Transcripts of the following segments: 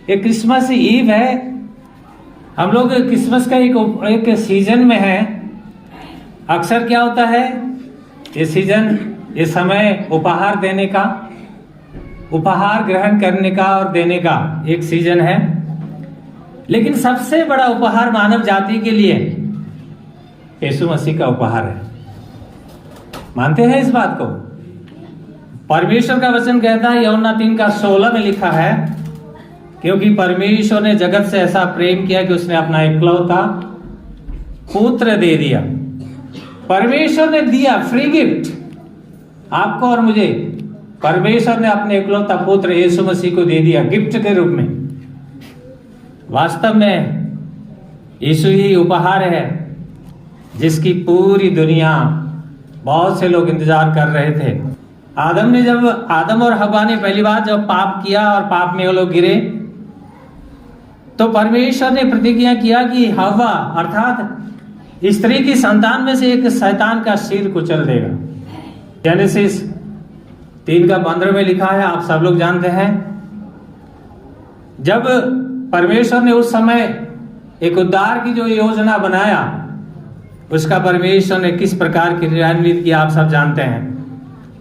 ये Christmas ewe है। हम लोग क्रिसमस का एक सीजन में है। अक्सर क्या होता है, ये सीजन, ये समय उपहार देने का, उपहार ग्रहण करने का और देने का एक सीजन है। लेकिन सबसे बड़ा उपहार मानव जाति के लिए यीशु मसीह का उपहार है। मानते हैं इस बात को? परमेश्वर का वचन कहता है, यूहन्ना 3:16 में लिखा है, क्योंकि परमेश्वर ने जगत से ऐसा प्रेम किया कि उसने अपना इकलौता पुत्र दे दिया। परमेश्वर ने दिया, फ्री गिफ्ट आपको और मुझे। परमेश्वर ने अपने इकलौता पुत्र यीशु मसीह को दे दिया गिफ्ट के रूप में। वास्तव में यीशु ही उपहार है जिसकी पूरी दुनिया, बहुत से लोग इंतजार कर रहे थे। आदम और हव्वा ने पहली बार जब पाप किया और पाप में वो लोग गिरे, तो परमेश्वर ने प्रतिज्ञा किया कि हव्वा अर्थात स्त्री की संतान में से एक शैतान का सिर कुचल देगा। जेनेसिस 3:15 में लिखा है, आप सब लोग जानते हैं। जब परमेश्वर ने उस समय एक उद्धार की जो योजना बनाया, उसका परमेश्वर ने किस प्रकार क्रियान्वित किया, आप सब जानते हैं।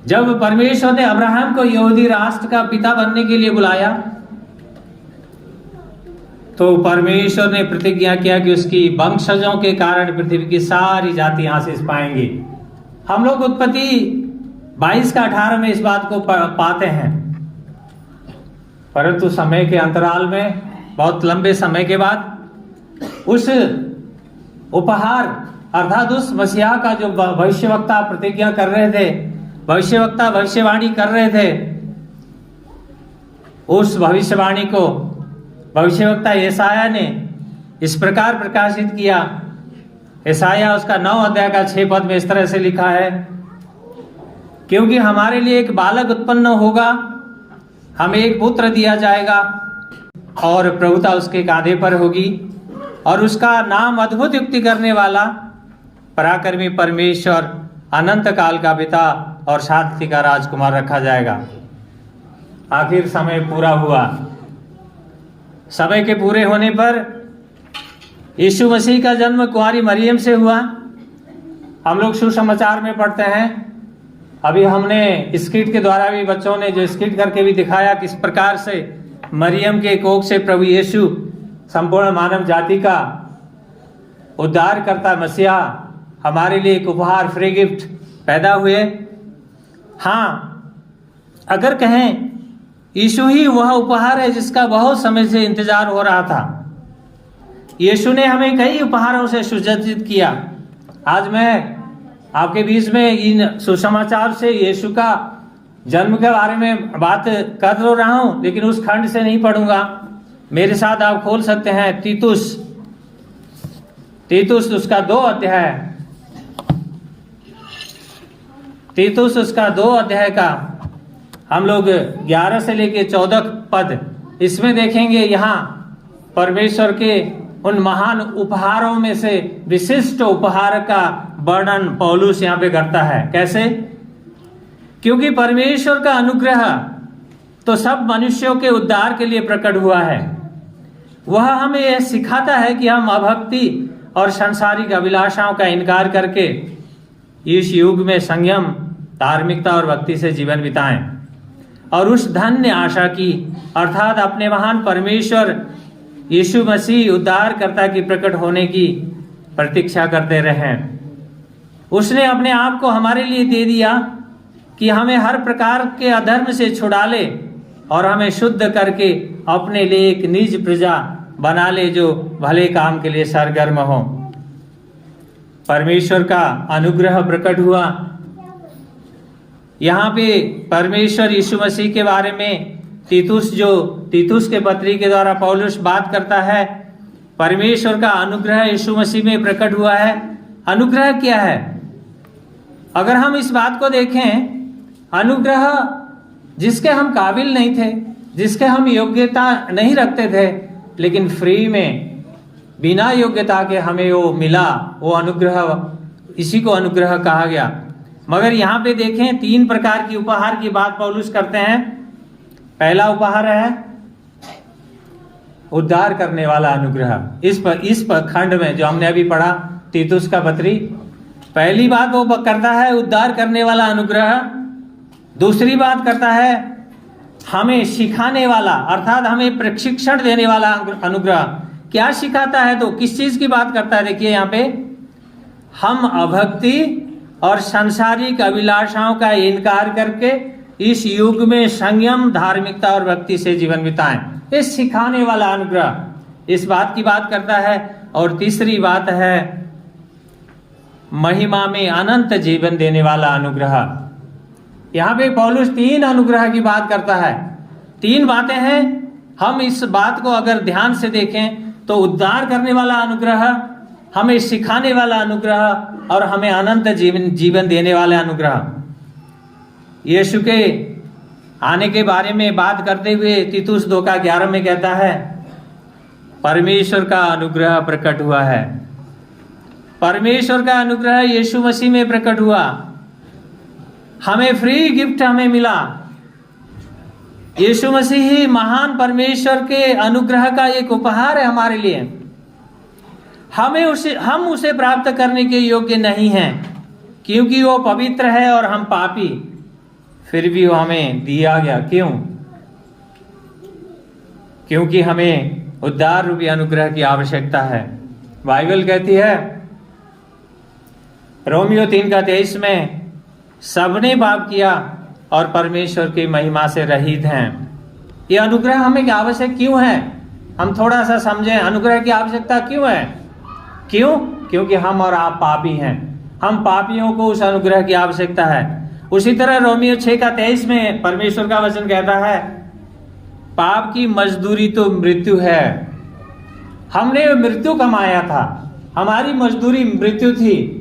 जब परमेश्वर ने अब्राहम को यहूदी राष्ट्र का पिता बनने के लिए बुलाया, तो परमेश्वर ने प्रतिज्ञा किया कि उसकी वंशजों के कारण पृथ्वी की सारी जाति आशीष पाएंगी। हम लोग उत्पत्ति 22:18 में इस बात को पाते हैं। परंतु समय के अंतराल में, बहुत लंबे समय के बाद, उस उपहार अर्थात उस मसीहा का जो भविष्यवक्ता प्रतिज्ञा कर रहे थे, भविष्यवक्ता भविष्यवाणी कर रहे थे, उस भविष्यवाणी को भविष्यवक्ता यशायाह ने इस प्रकार प्रकाशित किया। यशायाह उसका 9 अध्याय का 6 पद में इस तरह से लिखा है, क्योंकि हमारे लिए एक बालक उत्पन्न होगा, हमें एक पुत्र दिया जाएगा और प्रभुता उसके कांधे पर होगी, और उसका नाम अद्भुत युक्ति करने वाला, पराक्रमी परमेश्वर, अनंत काल का पिता और शांति का राजकुमार रखा जाएगा। आखिर समय पूरा हुआ। समय के पूरे होने पर यीशु मसीह का जन्म कुंवारी मरियम से हुआ। हम लोग सुसमाचार में पढ़ते हैं। अभी हमने स्किट के द्वारा भी, बच्चों ने जो स्किट करके भी दिखाया किस प्रकार से मरियम के कोख से प्रभु यीशु संपूर्ण मानव जाति का उद्धार करता मसीहा, हमारे लिए एक उपहार, फ्री गिफ्ट पैदा हुए। हाँ, अगर कहें यीशु ही वह उपहार है जिसका बहुत समय से इंतजार हो रहा था। यीशु ने हमें कई उपहारों से सुसज्जित किया। आज मैं आपके बीच में इन सुसमाचार से यीशु का जन्म के बारे में बात कर तो रहा हूं, लेकिन उस खंड से नहीं पढ़ूंगा। मेरे साथ आप खोल सकते हैं तीतुस उसका 2 अध्याय, तीतुस उसका 2 अध्याय का हम लोग 11 से लेके 14 पद, इसमें देखेंगे यहाँ परमेश्वर के उन महान उपहारों में से विशिष्ट उपहार का वर्णन पौलुस यहाँ पे करता है। कैसे? क्योंकि परमेश्वर का अनुग्रह तो सब मनुष्यों के उद्धार के लिए प्रकट हुआ है। वह हमें यह सिखाता है कि हम अभक्ति और सांसारिक अभिलाषाओं का इनकार करके इस युग में संयम, धार्मिकता और भक्ति से जीवन बिताएं और उस धन्य आशा की अर्थात अपने महान परमेश्वर यीशु मसीह उद्धारकर्ता की प्रकट होने की प्रतीक्षा करते रहें। उसने अपने आप को हमारे लिए दे दिया कि हमें हर प्रकार के अधर्म से छुड़ा ले और हमें शुद्ध करके अपने लिए एक निज प्रजा बना ले जो भले काम के लिए सरगर्म हो। परमेश्वर का अनुग्रह प्रकट हुआ। यहाँ पे परमेश्वर यीशु मसीह के बारे में तीतुस के पत्री के द्वारा पौलुस बात करता है। परमेश्वर का अनुग्रह यीशु मसीह में प्रकट हुआ है। अनुग्रह क्या है? अगर हम इस बात को देखें, अनुग्रह जिसके हम काबिल नहीं थे, जिसके हम योग्यता नहीं रखते थे, लेकिन फ्री में बिना योग्यता के हमें वो मिला, वो अनुग्रह, इसी को अनुग्रह कहा गया। मगर यहाँ पे देखें 3 प्रकार की उपहार की बात पौलुस करते हैं। पहला उपहार है उद्धार करने वाला अनुग्रह। इस खंड में जो हमने अभी पढ़ा तीतुस का पत्री, पहली बात वो करता है उद्धार करने वाला अनुग्रह। दूसरी बात करता है हमें सिखाने वाला, अर्थात हमें प्रशिक्षण देने वाला अनुग्रह। क्या सिखाता है तो किस चीज की बात करता है? देखिए यहाँ पे, हम अभक्ति और सांसारिक अभिलाषाओं का इनकार करके इस युग में संयम, धार्मिकता और भक्ति से जीवन बिताएं। ये सिखाने वाला अनुग्रह, इस बात की बात करता है। और तीसरी बात है महिमा में अनंत जीवन देने वाला अनुग्रह। यहाँ पे पौलुस 3 अनुग्रह की बात करता है। 3 बातें हैं। हम इस बात को अगर ध्यान से देखें तो उद्धार करने वाला अनुग्रह, हमें सिखाने वाला अनुग्रह और हमें अनंत जीवन देने वाला अनुग्रह। यीशु के आने के बारे में बात करते हुए तीतुस 2:11 में कहता है परमेश्वर का अनुग्रह प्रकट हुआ है। परमेश्वर का अनुग्रह यीशु मसीह में प्रकट हुआ। हमें फ्री गिफ्ट हमें मिला। यीशु मसीह ही महान परमेश्वर के अनुग्रह का एक उपहार है हमारे लिए। हम उसे प्राप्त करने के योग्य नहीं हैं क्योंकि वो पवित्र है और हम पापी। फिर भी वो हमें दिया गया। क्यों? क्योंकि हमें उद्धार रूपी अनुग्रह की आवश्यकता है। बाइबल कहती है रोमियो 3:23 में, सबने पाप किया और परमेश्वर की महिमा से रहित हैं। ये अनुग्रह हमें आवश्यक क्यों है? हम थोड़ा सा समझें, अनुग्रह की आवश्यकता क्यों है? क्यों? क्योंकि हम और आप पापी हैं। हम पापियों को उस अनुग्रह की आवश्यकता है। उसी तरह रोमियो 6:23 में परमेश्वर का वचन कहता है पाप की मजदूरी तो मृत्यु है। हमने मृत्यु कमाया था, हमारी मजदूरी मृत्यु थी,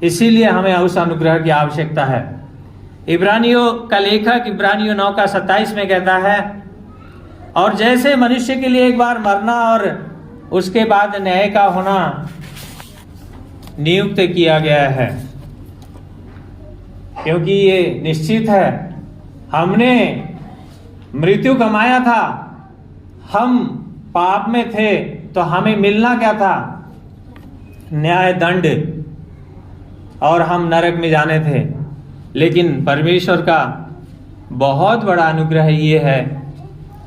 इसीलिए हमें उस अनुग्रह की आवश्यकता है। इब्रानियों का लेखक इब्रानियों 9:27 में कहता है और जैसे मनुष्य के लिए एक बार मरना और उसके बाद न्याय का होना नियुक्त किया गया है, क्योंकि ये निश्चित है हमने मृत्यु कमाया था, हम पाप में थे, तो हमें मिलना क्या था? न्याय दंड, और हम नरक में जाने थे। लेकिन परमेश्वर का बहुत बड़ा अनुग्रह ये है।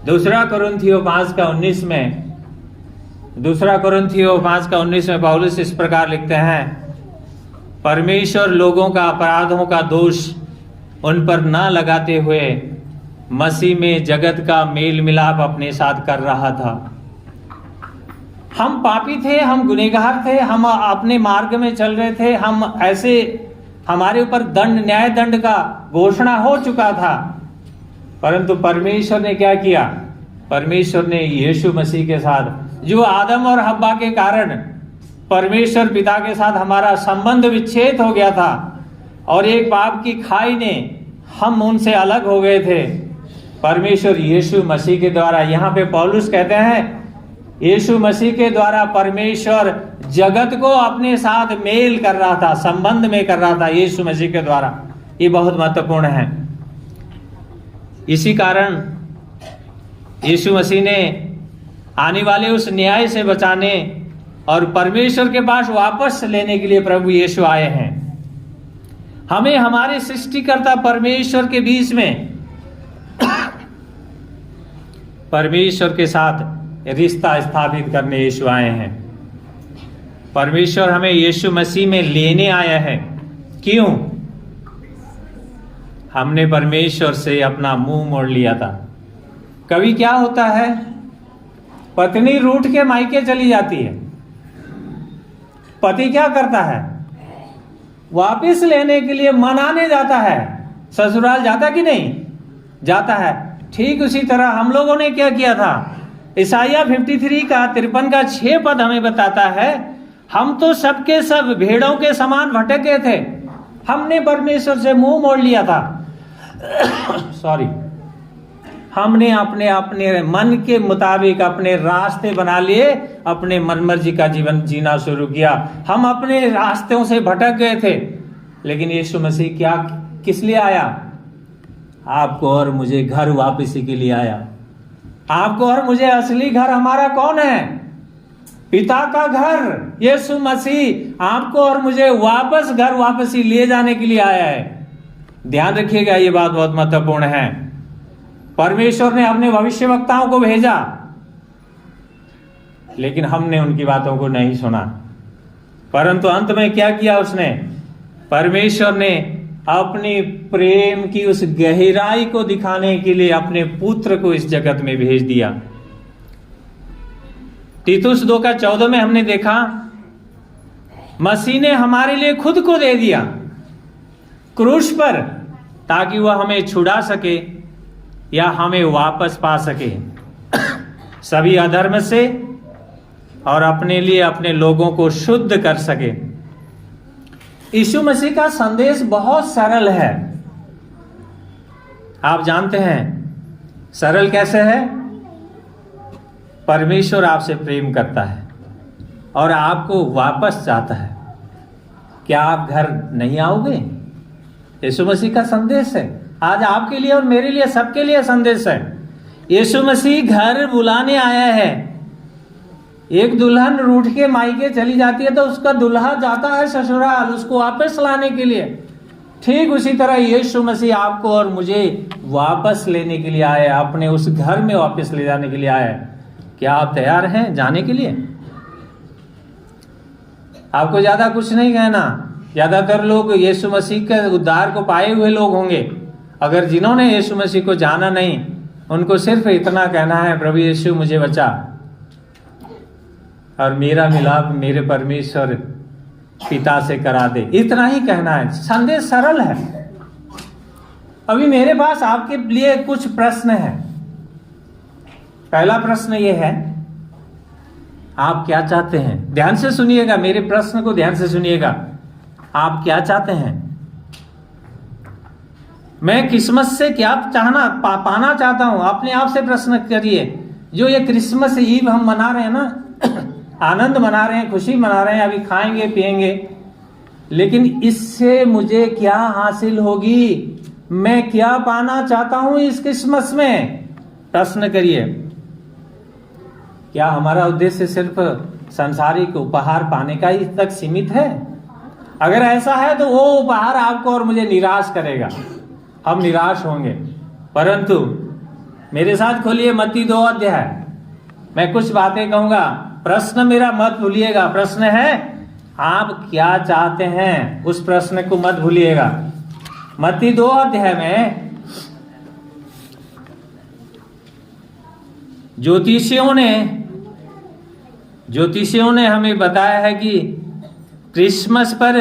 2 कोरिन्थियों 5:19 में पौलुस इस प्रकार लिखते हैं परमेश्वर लोगों का अपराधों का दोष उन पर न लगाते हुए मसीह में जगत का मेल मिलाप अपने साथ कर रहा था। हम पापी थे, हम गुनहगार थे, हम अपने मार्ग में चल रहे थे, हम ऐसे, हमारे ऊपर न्याय दंड का घोषणा हो चुका था। परंतु परमेश्वर ने क्या किया? परमेश्वर ने यीशु मसीह के साथ, जो आदम और हव्वा के कारण परमेश्वर पिता के साथ हमारा संबंध विच्छेद हो गया था और एक पाप की खाई ने हम उनसे अलग हो गए थे, परमेश्वर यीशु मसीह के द्वारा, यहाँ पे पौलुस कहते हैं यीशु मसीह के द्वारा परमेश्वर जगत को अपने साथ मेल कर रहा था, संबंध में कर रहा था यीशु मसीह के द्वारा। ये बहुत महत्वपूर्ण है। इसी कारण यीशु मसीह ने आने वाले उस न्याय से बचाने और परमेश्वर के पास वापस लेने के लिए प्रभु यीशु आए हैं। हमें हमारे सृष्टिकर्ता परमेश्वर के बीच में परमेश्वर के साथ रिश्ता स्थापित करने यीशु आए हैं। परमेश्वर हमें यीशु मसीह में लेने आया है। क्यों? हमने परमेश्वर से अपना मुंह मोड़ लिया था। कभी क्या होता है, पत्नी रूठ के मायके चली जाती है, पति क्या करता है? वापस लेने के लिए मनाने जाता है। ससुराल जाता कि नहीं? जाता है। ठीक उसी तरह हम लोगों ने क्या किया था? ईसाइया 53:53 पद हमें बताता है हम तो सबके सब भेड़ों के समान भटक गए थे, हमने परमेश्वर से मुंह मोड़ लिया था। सॉरी, हमने अपने अपने मन के मुताबिक अपने रास्ते बना लिए, अपने मनमर्जी का जीवन जीना शुरू किया। हम अपने रास्तों से भटक गए थे। लेकिन यीशु मसीह क्या, किस लिए आया? आपको और मुझे घर वापसी के लिए आया। आपको और मुझे असली घर हमारा कौन है? पिता का घर यीशु मसीह आपको और मुझे वापस घर वापसी ले जाने के लिए आया है। ध्यान रखिएगा, ये बात बहुत महत्वपूर्ण है। परमेश्वर ने अपने भविष्यवक्ताओं को भेजा, लेकिन हमने उनकी बातों को नहीं सुना। परंतु अंत में क्या किया उसने? परमेश्वर ने अपनी प्रेम की उस गहराई को दिखाने के लिए अपने पुत्र को इस जगत में भेज दिया। तीतुस 2:14 में हमने देखा, मसीह ने हमारे लिए खुद को दे दिया क्रूस पर, ताकि वह हमें छुड़ा सके या हमें वापस पा सके सभी अधर्म से, और अपने लिए अपने लोगों को शुद्ध कर सके। यीशु मसीह का संदेश बहुत सरल है। आप जानते हैं सरल कैसे है? परमेश्वर आपसे प्रेम करता है और आपको वापस चाहता है। क्या आप घर नहीं आओगे? यीशु मसीह का संदेश है, आज आपके लिए और मेरे लिए, सबके लिए संदेश है। यीशु मसीह घर बुलाने आया है। एक दुल्हन रूठ के मायके चली जाती है तो उसका दुल्हा जाता है ससुराल उसको वापस लाने के लिए। ठीक उसी तरह यीशु मसीह आपको और मुझे वापस लेने के लिए आया है, अपने उस घर में वापस ले जाने के लिए आया है। क्या आप तैयार हैं जाने के लिए? आपको ज्यादा कुछ नहीं कहना। ज्यादातर लोग यीशु मसीह के उद्धार को पाए हुए लोग होंगे। अगर जिन्होंने यीशु मसीह को जाना नहीं, उनको सिर्फ इतना कहना है, प्रभु यीशु मुझे बचा और मेरा मिलाप मेरे परमेश्वर पिता से करा दे। इतना ही कहना है। संदेश सरल है। अभी मेरे पास आपके लिए कुछ प्रश्न हैं। पहला प्रश्न ये है, आप क्या चाहते हैं? ध्यान से सुनिएगा, मेरे प्रश्न को ध्यान से सुनिएगा। आप क्या चाहते हैं? मैं क्रिसमस से क्या पाना चाहता हूं? अपने आप से प्रश्न करिए। जो ये क्रिसमस ईव हम मना रहे हैं ना, आनंद मना रहे हैं, खुशी मना रहे हैं, अभी खाएंगे पिएंगे, लेकिन इससे मुझे क्या हासिल होगी? मैं क्या पाना चाहता हूं इस क्रिसमस में? प्रश्न करिए। क्या हमारा उद्देश्य सिर्फ सांसारिक उपहार पाने का ही तक सीमित है? अगर ऐसा है तो वो उपहार आपको और मुझे निराश करेगा, हम निराश होंगे। परंतु मेरे साथ खोलिए मत्ती 2 अध्याय। मैं कुछ बातें कहूंगा, प्रश्न मेरा मत भूलिएगा। प्रश्न है, आप क्या चाहते हैं? उस प्रश्न को मत भूलिएगा। मत्ती 2 अध्याय में ज्योतिषियों ने हमें बताया है कि क्रिसमस पर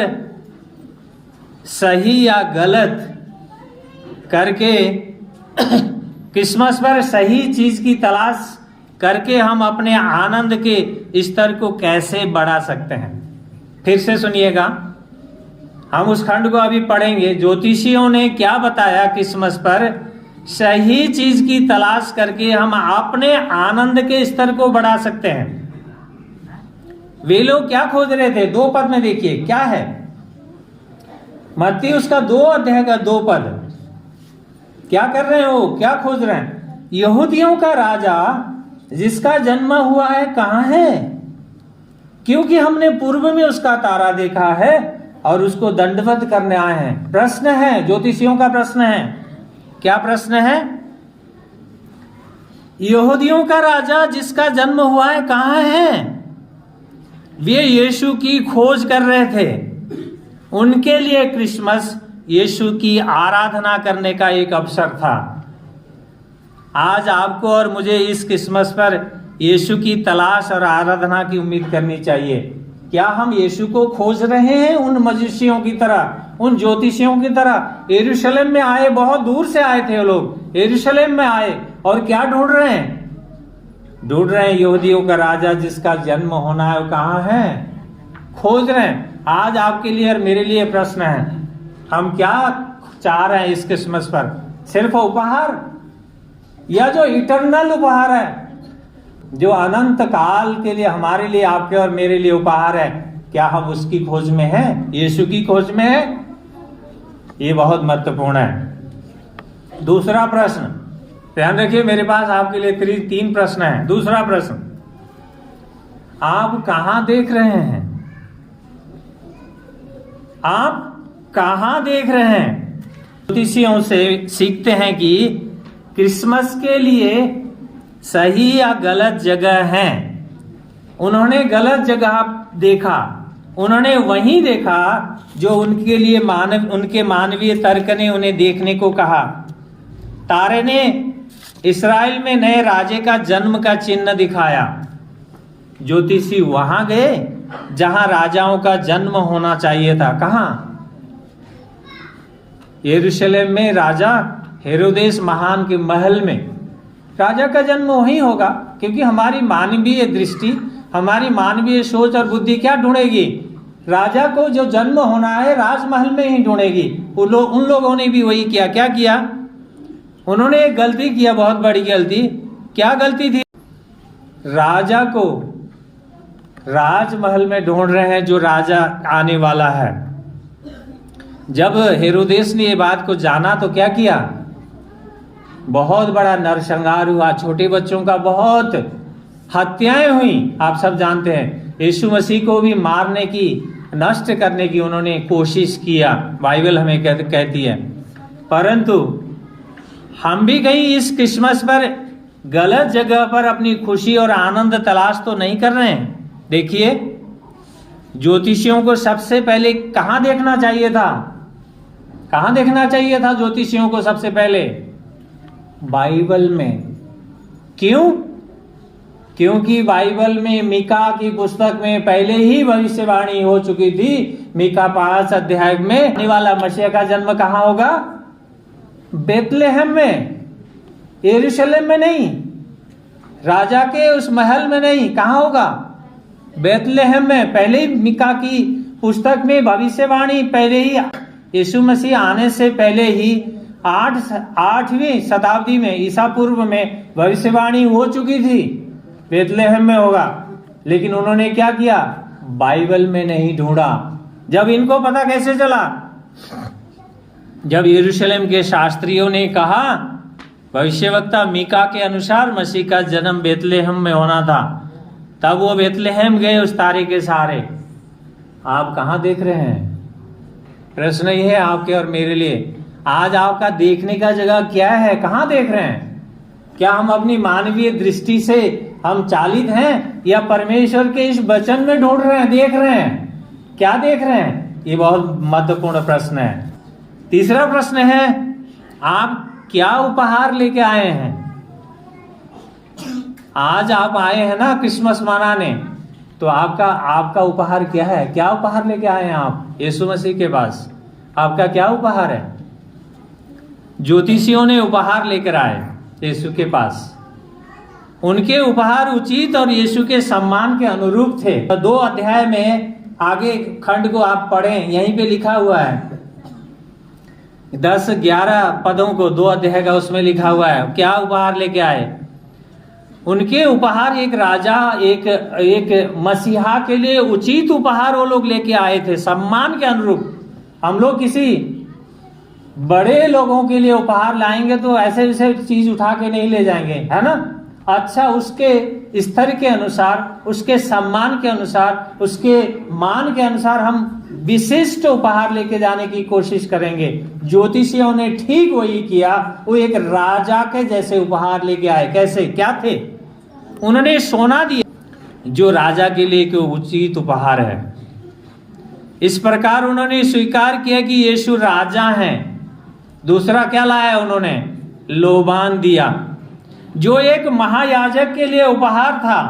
सही या गलत करके क्रिसमस पर सही चीज की तलाश करके हम अपने आनंद के स्तर को कैसे बढ़ा सकते हैं। फिर से सुनिएगा, हम उस खंड को अभी पढ़ेंगे। ज्योतिषियों ने क्या बताया? क्रिसमस पर सही चीज की तलाश करके हम अपने आनंद के स्तर को बढ़ा सकते हैं। वे लोग क्या खोज रहे थे? 2 पद में देखिए क्या है। मत्ती उसका 2 अध्याय का 2 पद। क्या कर रहे हैं वो? क्या खोज रहे हैं? यहूदियों का राजा जिसका जन्म हुआ है कहाँ है? क्योंकि हमने पूर्व में उसका तारा देखा है और उसको दंडवत करने आए हैं। प्रश्न है, ज्योतिषियों का प्रश्न है। क्या प्रश्न है? यहूदियों का राजा जिसका जन्म हुआ है कहाँ है? वे यीशु की खोज कर रहे थे। उनके लिए क्रिसमस यीशु की आराधना करने का एक अवसर था। आज आपको और मुझे इस क्रिसमस पर यीशु की तलाश और आराधना की उम्मीद करनी चाहिए। क्या हम यीशु को खोज रहे हैं उन मजूसियों की तरह, उन ज्योतिषियों की तरह? यरूशलेम में आए, बहुत दूर से आए थे वो लोग, यरूशलेम में आए और क्या ढूंढ रहे हैं? ढूंढ रहे हैं यहूदियों का राजा जिसका जन्म होना है, वो कहाँ है? खोज रहे हैं। आज आपके लिए और मेरे लिए प्रश्न है, हम क्या चाह रहे हैं इस क्रिसमस पर? सिर्फ उपहार, या जो इटर्नल उपहार है, जो अनंत काल के लिए हमारे लिए, आपके और मेरे लिए उपहार है, क्या हम उसकी खोज में हैं? यीशु की खोज में है? ये बहुत महत्वपूर्ण है। दूसरा प्रश्न, ध्यान रखिए, मेरे पास आपके लिए 3 प्रश्न है। दूसरा प्रश्न, आप कहां देख रहे हैं? आप कहां देख रहे हैं? ज्योतिषियों से सीखते हैं कि क्रिसमस के लिए सही या गलत जगह है। उन्होंने गलत जगह देखा, उन्होंने वहीं देखा जो उनके लिए उनके मानवीय तर्क ने उन्हें देखने को कहा। तारे ने इस्राएल में नए राजे का जन्म का चिन्ह दिखाया। ज्योतिषी वहां गए जहां राजाओं का जन्म होना चाहिए था। कहां? यरूशलेम में राजा हेरोदेस महान के महल में राजा का जन्म वहीं होगा, क्योंकि हमारी मानवीय दृष्टि, हमारी मानवीय सोच और बुद्धि क्या ढूंढेगी? राजा को जो जन्म होना है राजमहल में ही ढूंढेगी। उन लोगों ने भी वही किया। क्या किया? उन्होंने एक गलती किया, बहुत बड़ी गलती। क्या गलती थी? राजा को राजमहल में ढूंढ रहे हैं जो राजा आने वाला है। जब हेरोदेस ने ये बात को जाना तो क्या किया? बहुत बड़ा नरसंहार हुआ, छोटे बच्चों का बहुत हत्याएं हुई। आप सब जानते हैं, यीशु मसीह को भी मारने की, नष्ट करने की उन्होंने कोशिश किया, बाइबल हमें कहती है। परंतु हम भी कहीं इस क्रिसमस पर गलत जगह पर अपनी खुशी और आनंद तलाश तो नहीं कर रहे हैं। देखिए, ज्योतिषियों को सबसे पहले कहां देखना चाहिए था? कहां देखना चाहिए था ज्योतिषियों को सबसे पहले? बाइबल में। क्यों? क्योंकि बाइबल में मीका की पुस्तक में पहले ही भविष्यवाणी हो चुकी थी। मीका 5 अध्याय में आने वाला मसीह का जन्म कहां होगा? बेथलेहम में, यरूशलेम में नहीं, राजा के उस महल में नहीं। कहां होगा? बेथलेहम में। पहले ही मीका की पुस्तक में भविष्यवाणी, पहले ही यीशु मसीह आने से पहले ही 8वीं शताब्दी में, ईसा पूर्व में भविष्यवाणी हो चुकी थी, बेथलेहम में होगा। लेकिन उन्होंने क्या किया? बाइबल में नहीं ढूंढा। जब इनको पता कैसे चला? जब यरूशलेम के शास्त्रियों ने कहा भविष्यवक्ता मीका के अनुसार मसीह का जन्म बेथलेहम में होना था, तब वो बेथलेहम गए उस तारे के सहारे। आप कहां देख रहे हैं? प्रश्न ये है आपके और मेरे लिए, आज आपका देखने का जगह क्या है? कहां देख रहे हैं? क्या हम अपनी मानवीय दृष्टि से हम चालित हैं, या परमेश्वर के इस वचन में ढूंढ रहे हैं, देख रहे हैं? क्या देख रहे हैं? ये बहुत महत्वपूर्ण प्रश्न है। तीसरा प्रश्न है, आप क्या उपहार लेके आए हैं? आज आप आए हैं ना क्रिसमस मनाने, तो आपका उपहार क्या है? क्या उपहार लेके आए हैं आप यीशु मसीह के पास? आपका क्या उपहार है? ज्योतिषियों ने उपहार लेकर आए यीशु के पास। उनके उपहार उचित और यीशु के सम्मान के अनुरूप थे। 2 अध्याय में आगे खंड को आप पढ़ें, यहीं पे लिखा हुआ है, 10-11 पदों को 2 अध्याय का उसमें लिखा हुआ है क्या उपहार लेके आए। उनके उपहार एक राजा, एक मसीहा के लिए उचित उपहार वो लोग लेके आए थे, सम्मान के अनुरूप। हम लोग किसी बड़े लोगों के लिए उपहार लाएंगे तो ऐसे वैसे चीज उठा के नहीं ले जाएंगे, है ना? अच्छा, उसके स्तर के अनुसार, उसके सम्मान के अनुसार, उसके मान के अनुसार हम विशिष्ट उपहार लेके जाने की कोशिश करेंगे। ज्योतिषियों ने ठीक वही किया। वो एक राजा के जैसे उपहार लेके आए। कैसे? क्या थे? उन्होंने सोना दिया, जो राजा के लिए एक उचित उपहार है। इस प्रकार उन्होंने स्वीकार किया कि यीशु राजा हैं। दूसरा क्या लाया उन्होंने? लोबान दिया, जो एक महायाजक के लिए उपहार था।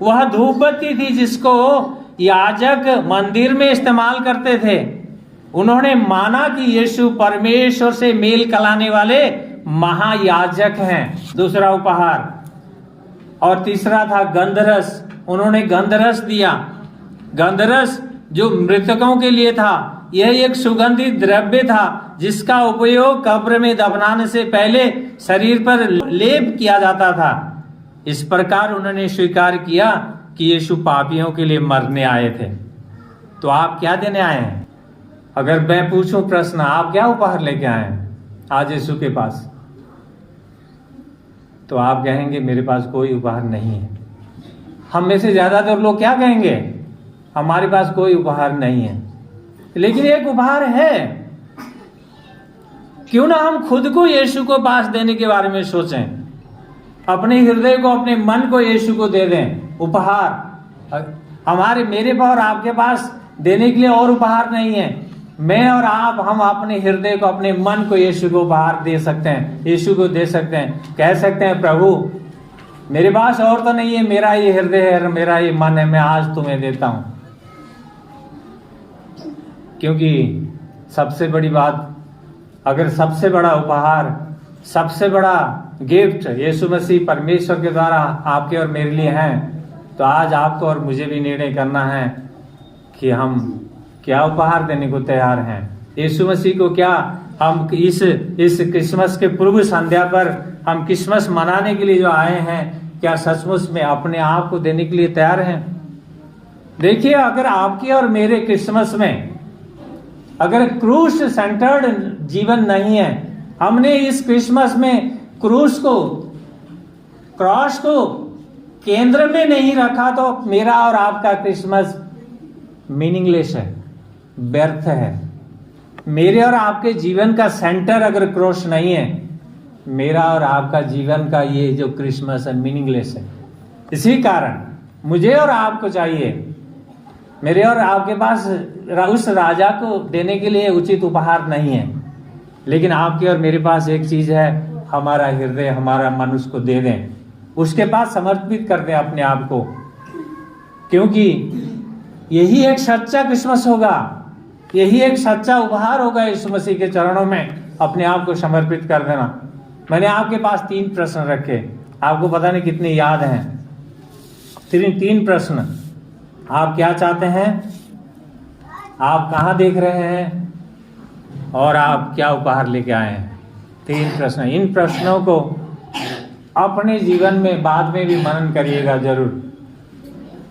वह धूपबत्ती थी जिसको याजक मंदिर में इस्तेमाल करते थे। उन्होंने माना कि यीशु परमेश्वर से मेल कराने वाले महायाजक हैं। दूसरा उपहार। और तीसरा था गंधरस। उन्होंने गंधरस दिया। गंधरस जो मृतकों के लिए था, यह एक सुगंधित द्रव्य था जिसका उपयोग कब्र में दफनाने से पहले शरीर पर लेप किया जाता था। इस प्रकार उन्होंने स्वीकार किया कि यीशु पापियों के लिए मरने आए थे। तो आप क्या देने आए हैं? अगर मैं पूछूं प्रश्न, आप क्या उपहार लेके आए हैं आज यीशु के पास? तो आप कहेंगे मेरे पास कोई उपहार नहीं है। हम में से ज्यादातर लोग क्या कहेंगे? हमारे पास कोई उपहार नहीं है। लेकिन एक उपहार है। क्यों ना हम खुद को यीशु को पास देने के बारे में सोचें, अपने हृदय को, अपने मन को यीशु को दे दें। उपहार मेरे पास और आपके पास देने के लिए और उपहार नहीं है। मैं और आप, हम अपने हृदय को, अपने मन को यीशु को उपहार दे सकते हैं, यीशु को दे सकते हैं। कह सकते हैं प्रभु मेरे पास और तो नहीं है, मेरा ये हृदय है, मेरा ये मन है, मैं आज तुम्हें देता हूं। क्योंकि सबसे बड़ी बात, अगर सबसे बड़ा उपहार, सबसे बड़ा गिफ्ट यीशु मसीह परमेश्वर के द्वारा आपके और मेरे लिए है, तो आज आपको और मुझे भी निर्णय करना है कि हम क्या उपहार देने को तैयार हैं। यीशु मसीह को क्या हम इस क्रिसमस के पूर्व संध्या पर, हम क्रिसमस मनाने के लिए जो आए हैं, क्या सचमुच में अपने आप को देने के लिए तैयार हैं? देखिए, अगर आपके और मेरे क्रिसमस में अगर क्रूस सेंटर्ड जीवन नहीं है, हमने इस क्रिसमस में क्रूस को, क्रॉस को केंद्र में नहीं रखा, तो मेरा और आपका क्रिसमस मीनिंगलेस है, व्यर्थ है। मेरे और आपके जीवन का सेंटर अगर क्रॉस नहीं है, मेरा और आपका जीवन का ये जो क्रिसमस है मीनिंगलेस है। इसी कारण मुझे और आपको चाहिए, मेरे और आपके पास उस राजा को देने के लिए उचित उपहार नहीं है, लेकिन आपके और मेरे पास एक चीज है, हमारा हृदय, हमारा मन उसको दे दें, उसके पास समर्पित कर दें अपने आप को। क्योंकि यही एक सच्चा क्रिसमस होगा, यही एक सच्चा उपहार होगा यीशु मसीह के चरणों में अपने आप को समर्पित कर देना। मैंने आपके पास 3 प्रश्न रखे, आपको पता नहीं कितने याद हैं। 3 प्रश्न। आप क्या चाहते हैं, आप कहाँ देख रहे हैं, और आप क्या उपहार लेके आए हैं? 3 प्रश्न। इन प्रश्नों को अपने जीवन में बाद में भी मनन करिएगा जरूर,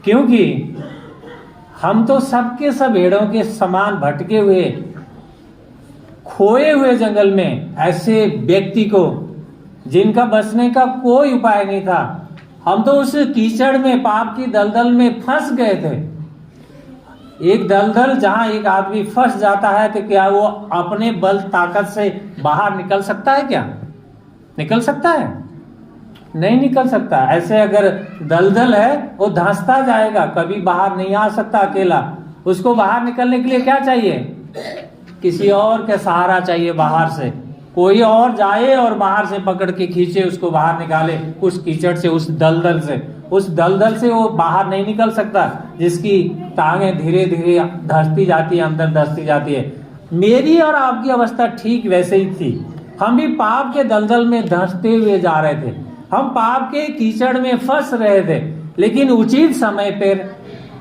क्योंकि हम तो सबके सब भेड़ों के समान भटके हुए, खोए हुए जंगल में ऐसे व्यक्ति को, जिनका बचने का कोई उपाय नहीं था, हम तो उस कीचड़ में, पाप की दलदल में फंस गए थे। एक दलदल जहां एक आदमी फंस जाता है, तो क्या वो अपने बल ताकत से बाहर निकल सकता है? क्या निकल सकता है? नहीं निकल सकता। ऐसे अगर दलदल है, वो धंसता जाएगा, कभी बाहर नहीं आ सकता अकेला। उसको बाहर निकलने के लिए क्या चाहिए? किसी और का सहारा चाहिए, बाहर से कोई और जाए और बाहर से पकड़ के खींचे, उसको बाहर निकाले उस कीचड़ से, उस दलदल से। उस दलदल से वो बाहर नहीं निकल सकता, जिसकी टांगें धीरे धीरे धंसती जाती है, अंदर धंसती जाती है। मेरी और आपकी अवस्था ठीक वैसे ही थी। हम भी पाप के दलदल में धंसते हुए जा रहे थे, हम पाप के कीचड़ में फंस रहे थे, लेकिन उचित समय पर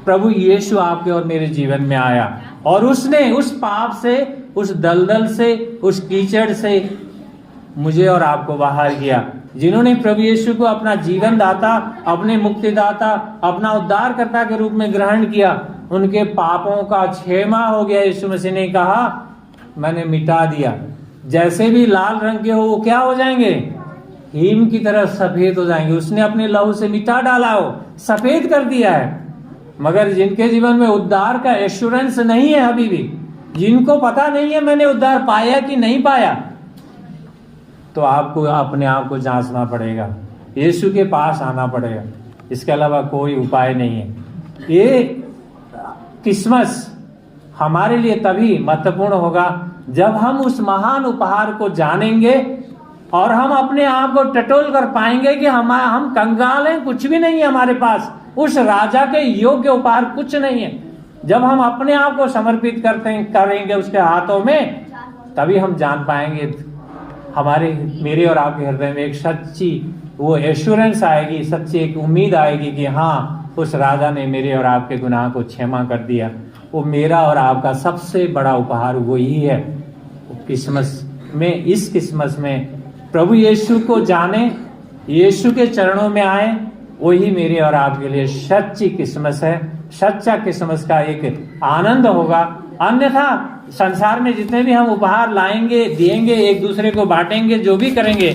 प्रभु यीशु आपके और मेरे जीवन में आया, और उसने उस पाप से, उस दलदल से, उस कीचड़ से मुझे और आपको बाहर किया। जिन्होंने प्रभु यीशु को अपना जीवन दाता, अपने मुक्तिदाता, अपना उद्धारकर्ता के रूप में ग्रहण किया, उनके पापों का क्षमा हो गया। यीशु मसीह ने कहा, मैंने मिटा दिया। जैसे भी लाल रंग के हो, वो क्या हो जाएंगे? हिम की तरह सफेद हो जाएंगे। उसने अपने लहू से मिटा डाला, हो सफेद कर दिया है। मगर जिनके जीवन में उद्धार का एश्योरेंस नहीं है, अभी भी जिनको पता नहीं है मैंने उद्धार पाया कि नहीं पाया, तो आपको अपने आप को जांचना पड़ेगा, यीशु के पास आना पड़ेगा। इसके अलावा कोई उपाय नहीं है। ये क्रिसमस हमारे लिए तभी महत्वपूर्ण होगा जब हम उस महान उपहार को जानेंगे और हम अपने आप को टटोल कर पाएंगे कि हम कंगाल हैं, कुछ भी नहीं है हमारे पास, उस राजा के योग्य उपहार कुछ नहीं है। जब हम अपने आप को समर्पित करेंगे उसके हाथों में, तभी हम जान पाएंगे, मेरे और आपके हृदय में एक सच्ची वो एश्योरेंस आएगी, सच्ची एक उम्मीद आएगी कि हाँ, उस राजा ने मेरे और आपके गुनाह को क्षमा कर दिया। वो मेरा और आपका सबसे बड़ा उपहार वही है। क्रिसमस में, इस क्रिसमस में प्रभु यीशु को जाने, यीशु के चरणों में आए, वही मेरे और आपके लिए सच्ची क्रिसमस है। सच्चा क्रिसमस का एक आनंद होगा। अन्यथा संसार में जितने भी हम उपहार लाएंगे, देंगे, एक दूसरे को बांटेंगे, जो भी करेंगे,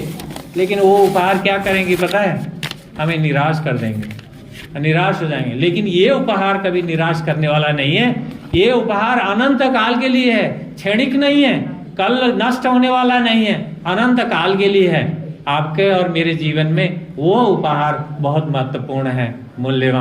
लेकिन वो उपहार क्या करेंगे पता है? हमें निराश कर देंगे, निराश हो जाएंगे। लेकिन ये उपहार कभी निराश करने वाला नहीं है। ये उपहार अनंत काल के लिए है, क्षणिक नहीं है, कल नष्ट होने वाला नहीं है, अनंत काल के लिए है। आपके और मेरे जीवन में वो उपहार बहुत महत्वपूर्ण है, मूल्यवान।